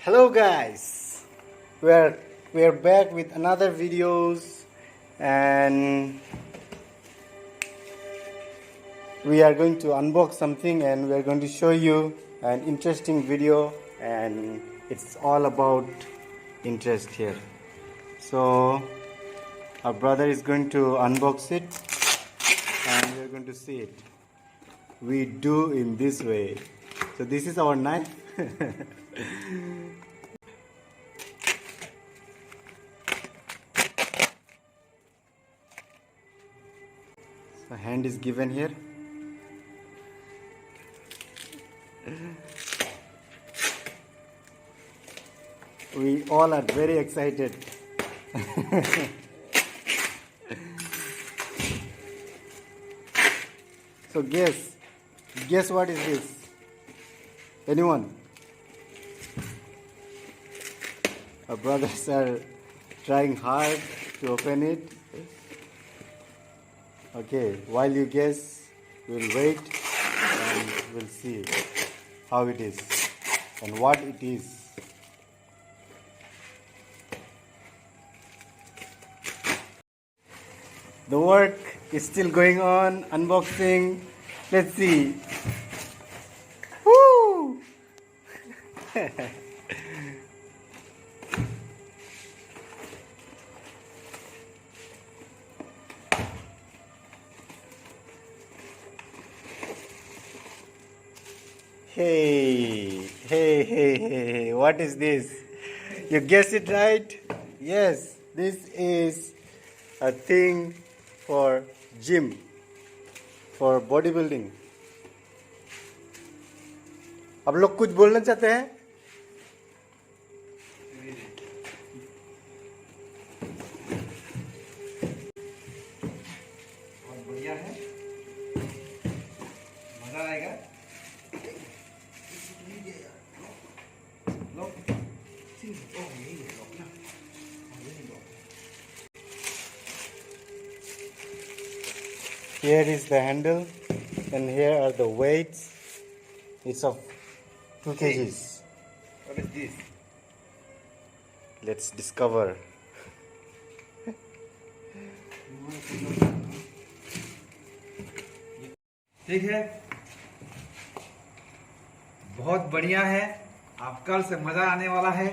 Hello guys, we're back with another videos, and we are going to unbox something, and we are going to show you an interesting video, and it's all about interest here. So our brother is going to unbox it and we are going to see it. We do in this way. So this is our knife. So hand is given here. We all are very excited. So guess what is this? Anyone? Our brothers are trying hard to open it. Okay, while you guess, we'll wait and we'll see how it is and what it is. The work is still going on, unboxing. Let's see. Woo! Hey, what is this? You guessed it right? Yes, this is a thing for gym, for bodybuilding. आप लोग कुछ बोलना चाहते हैं? बहुत बढ़िया है, मजा आएगा। Here is the handle, and here are the weights. It's of 2 kgs. What is this? Let's discover. ठीक है, बहुत बढ़िया है। आप कल से मजा आने वाला है।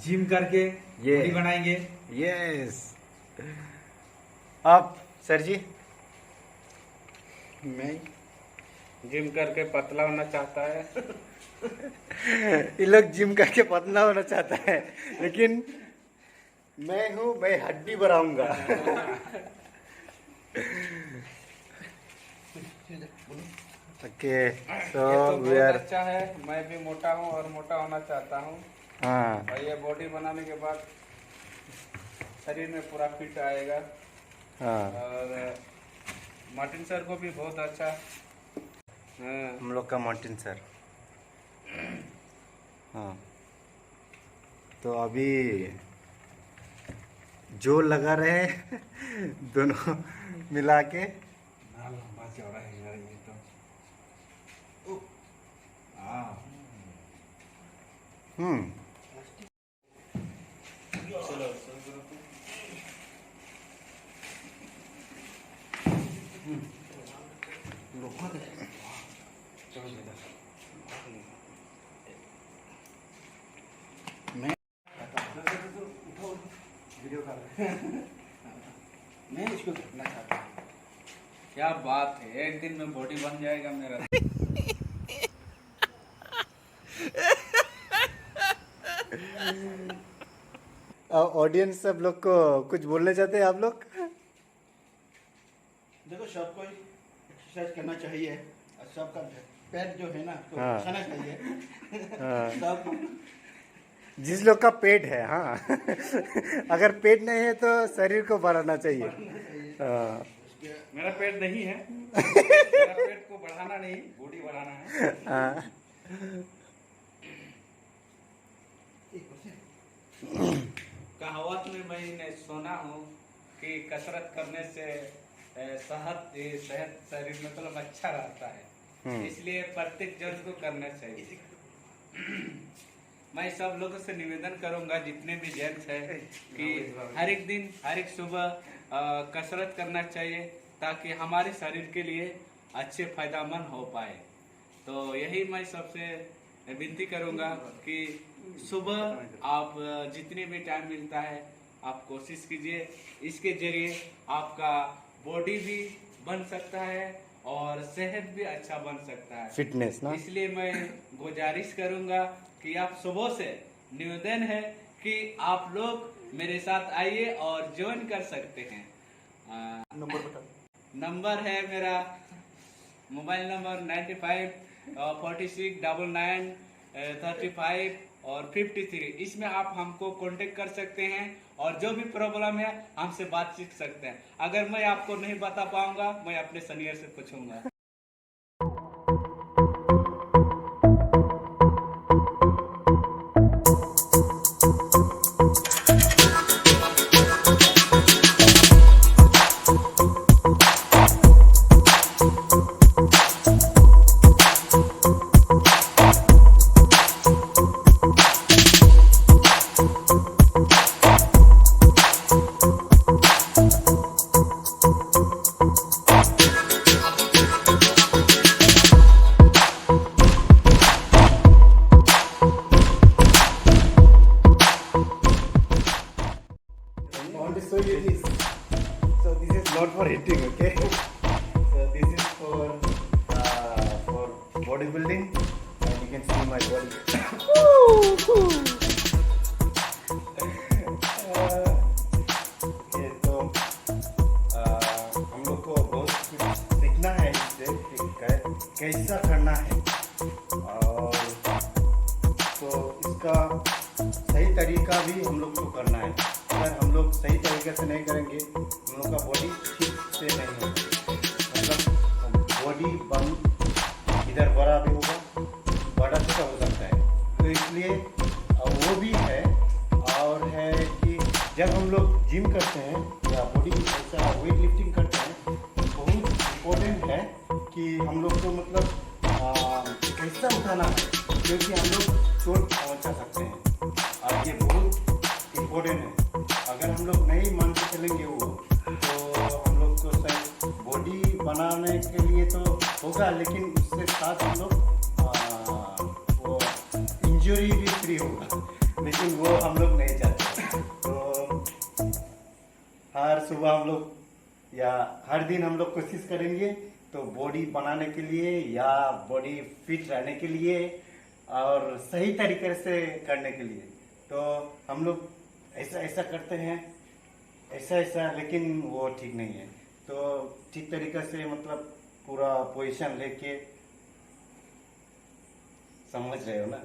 जिम करके बॉडी बनाएंगे। यस। आप सर जी? मैं जिम करके पतला होना चाहता है। ये लोग जिम करके पतला होना चाहता है, लेकिन मैं हड्डी बढ़ाऊंगा। ओके, सो वी आर अच्छा है, मैं भी मोटा हूँ और मोटा होना चाहता हूँ। हाँ, और ये बॉडी बनाने के बाद शरीर में पूरा फिट आएगा। हाँ। और मार्टिन सर को भी बहुत अच्छा। हाँ। हम लोग का मार्टिन सर। हाँ, तो अभी जो लगा रहे हैं दोनों मिला के। लंबा चौड़ा है यार ये तो। चलो मैं इसको देखना चाहता हूँ। क्या बात है, एक दिन में बॉडी बन जाएगा मेरा। ऑडियंस सब लोग को कुछ बोलना चाहते हैं आप लोग? देखो, सबको एक्सरसाइज करना चाहिए और सबका पेट जो है ना तो हाँ। खाना चाहिए। हाँ। सब जिस लोग का पेट है, हाँ। अगर पेट नहीं है तो शरीर को बढ़ाना चाहिए। हाँ। मेरा पेट नहीं है। मेरा पेट को बढ़ाना नहीं, बॉडी बढ़ाना है। हाँ। कहावत में मैंने सुना हूँ कि कसरत करने से सेहत शरीर में मतलब अच्छा रहता है, इसलिए प्रत्येक जन को करना चाहिए। मैं सब लोगों से निवेदन करूंगा, जितने भी जेंट्स है, कि हर एक दिन हर एक सुबह कसरत करना चाहिए, ताकि हमारे शरीर के लिए अच्छे फायदामंद हो पाए। तो यही मैं सबसे विनती करूंगा कि सुबह आप जितने भी टाइम मिलता है आप कोशिश कीजिए। इसके जरिए आपका बॉडी भी बन सकता है और सेहत भी अच्छा बन सकता है, फिटनेस ना। इसलिए मैं गुजारिश करूंगा कि आप सुबह से निवेदन है कि आप लोग मेरे साथ आइए और ज्वाइन कर सकते हैं। नंबर बता। नंबर है मेरा मोबाइल नंबर 95 46 99 35 और 53। इसमें आप हमको कांटेक्ट कर सकते हैं और जो भी प्रॉब्लम है हमसे बात सीख सकते हैं। अगर मैं आपको नहीं बता पाऊंगा, मैं अपने सीनियर से पूछूंगा। I want to show you this. So this is not for eating, okay? So this is for bodybuilding, and you can see my body. Okay, तो हम लोग को बहुत कुछ सीखना है इससे कि कैसा करना है, और तो इसका सही तरीका भी हम लोग को करना है। अगर हम लोग सही तरीके से नहीं करेंगे, हम लोग का बॉडी ठीक से नहीं होगा। मतलब बॉडी बन इधर बड़ा भी होगा, बड़ा छोटा हो सकता है। तो इसलिए वो भी है, और है कि जब हम लोग जिम करते हैं या बॉडी ऐसा वेट लिफ्टिंग करते हैं, तो बहुत इम्पोर्टेंट है कि हम लोग को मतलब कैसा उठाना है, क्योंकि हम लोग चोट पहुंचा सकते हैं, और ये बहुत इम्पोर्टेंट है। अगर हम लोग नहीं मान के चलेंगे वो, तो हम लोग को सही बॉडी बनाने के लिए तो होगा, लेकिन उससे साथ हम लोग वो इंजरी भी फ्री होगा, लेकिन वो हम लोग नहीं चाहते। तो हर सुबह हम लोग या हर दिन हम लोग कोशिश करेंगे तो बॉडी बनाने के लिए या बॉडी फिट रहने के लिए और सही तरीके से करने के लिए। तो हम लोग ऐसा ऐसा करते हैं, ऐसा ऐसा, लेकिन वो ठीक नहीं है। तो ठीक तरीके से मतलब पूरा पोजीशन लेके, समझ रहे हो ना।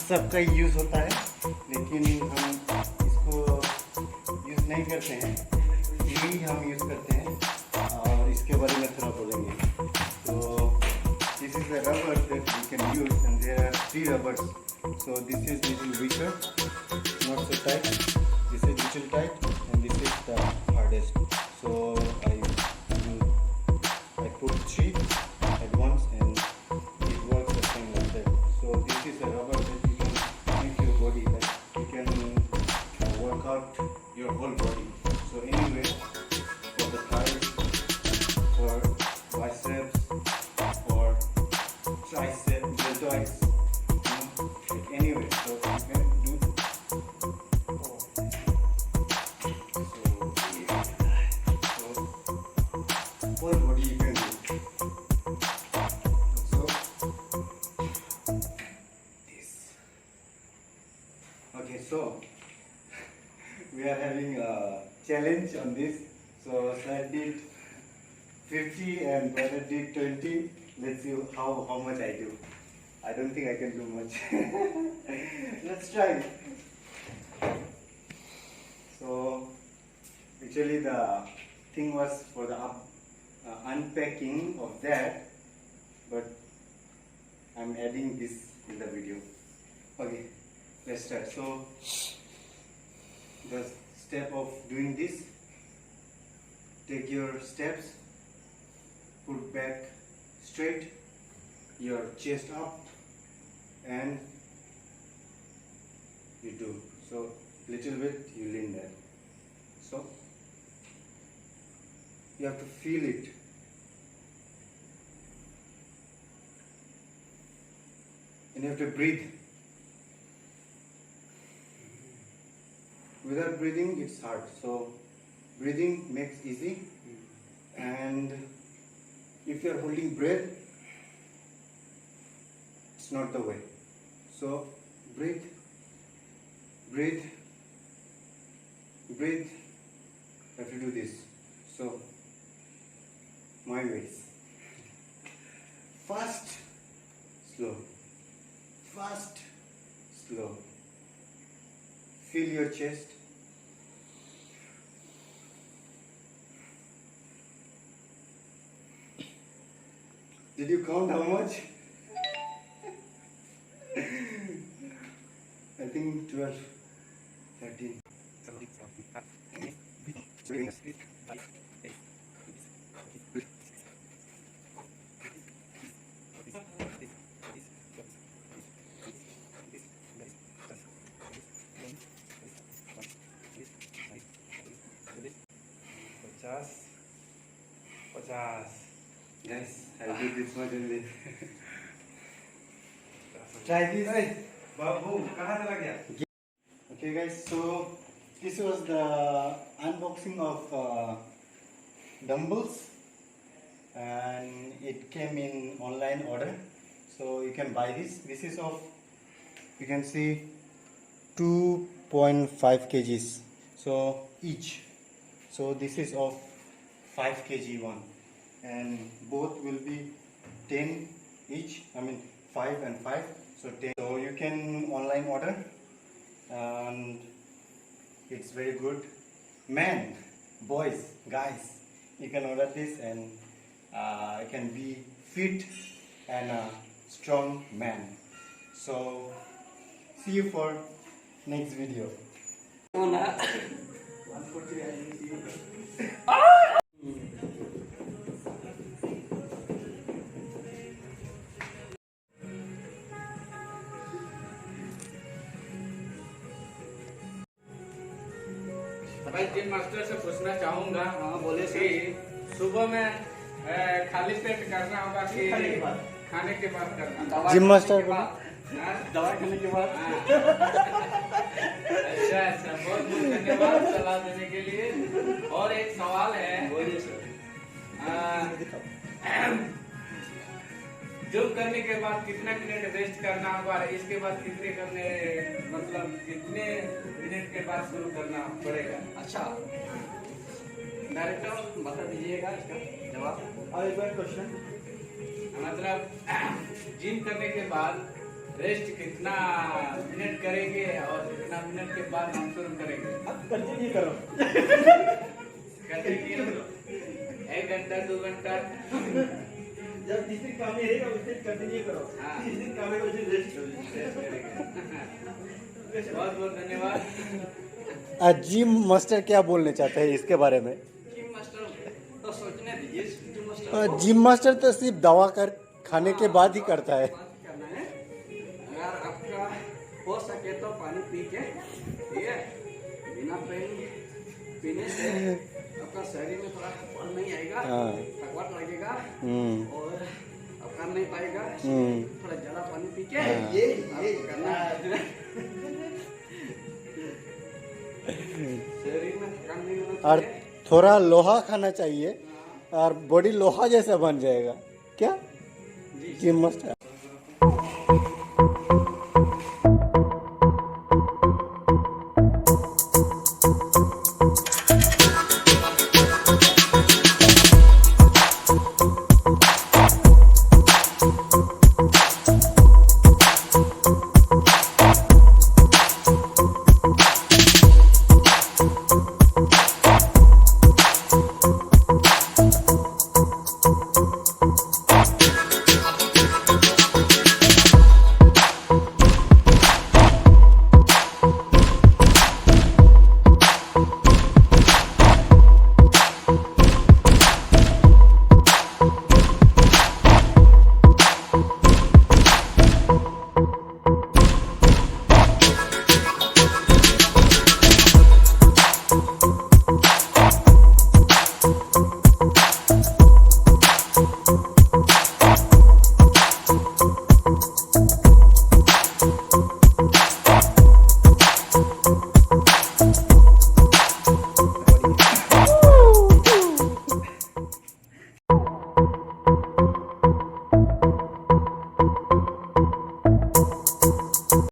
सबका यूज़ होता है, लेकिन हम इसको यूज़ नहीं करते हैं, यही हम यूज़ करते हैं और इसके बारे में थोड़ा बोलेंगे। तो this is the rubber that we can use, and there are 3 rubbers. So this is little weaker, not so tight. This is little tight, and this is the hardest. So I put 3 at once, and it works the same like that. So this is a rubber that you can make your body, like you can work out your whole body. So anyway, for the thighs, for biceps, for tricep, deltoids, like anyway, so you can do. So whole body you can do. So this. Okay, so we are having a challenge on this. So Sir did 50 and brother did 20. Let's see how much I do. I don't think I can do much. Let's try. So actually the thing was for the unpacking of that, but I'm adding this in the video. Okay, let's start. So the step of doing this, take your steps, put back straight, your chest up, and you do. So little bit you lean there. So you have to feel it. And you have to breathe. Without breathing it's hard. So breathing makes easy. And if you are holding breath, it's not the way. So breathe, breathe, breathe. You have to do this. So my ways. Fast, slow. Fast, slow. Feel your chest. Did you count how much? I think 12, 13. Guys, I'll do this much only. Try this. बाबू कहाँ चला गया? Okay guys, so this was the unboxing of dumbbells, and it came in online order. So you can buy this. This is of, you can see, 2.5 kgs. So each. So this is of 5 kg one, and both will be 10 each. I mean 5 and 5. So 10. So you can online order, and it's very good. Men, boys, guys, you can order this, and you can be fit and a strong man. So see you for next video. भाई gym master से पूछना चाहूंगा, हाँ बोले कि सुबह में खाली पेट करना होगा कि खाने के बाद करना? जिम मास्टर दवा खाने के बाद। अच्छा अच्छा, बहुत बहुत धन्यवाद सलाह देने के लिए। और एक सवाल है, बोलिए सर। जॉब करने के बाद कितना मिनट रेस्ट करना होगा, इसके बाद कितने करने, मतलब कितने मिनट के बाद शुरू करना पड़ेगा? अच्छा, डायरेक्टर बता दीजिएगा इसका जवाब। और एक बार क्वेश्चन, मतलब जिम करने के बाद रेस्ट कितना मिनट करेंगे और कितना मिनट के बाद हम शुरू करेंगे। कंटिन्यू करो। कंटिन्यू 1 घंटा 2 घंटा। जब जिस दिन काम में रहेगा उस दिन कंटिन्यू करो। हाँ। जिस दिन काम में उस दिन रेस्ट करो। बहुत बहुत धन्यवाद। जिम मास्टर क्या बोलने चाहते हैं इसके बारे में? जिम मास्टर तो सोचने दीजिए। जिम मास्टर जिम मास्टर तो सिर्फ दवा कर खाने के बाद ही करता है। करना है। अगर आपका हो सके तो पानी पी के, ठीक है, बिना पीने से आपका शरीर में थोड़ा बल नहीं आएगा, हाँ। थकावट लगेगा और आप कर नहीं पाएगा। थोड़ा ज्यादा पानी पी के ये करना है। शरीर में थकान नहीं होना और चाहिए। थोड़ा लोहा खाना चाहिए और बॉडी लोहा जैसा बन जाएगा। क्या जिम मास्टर?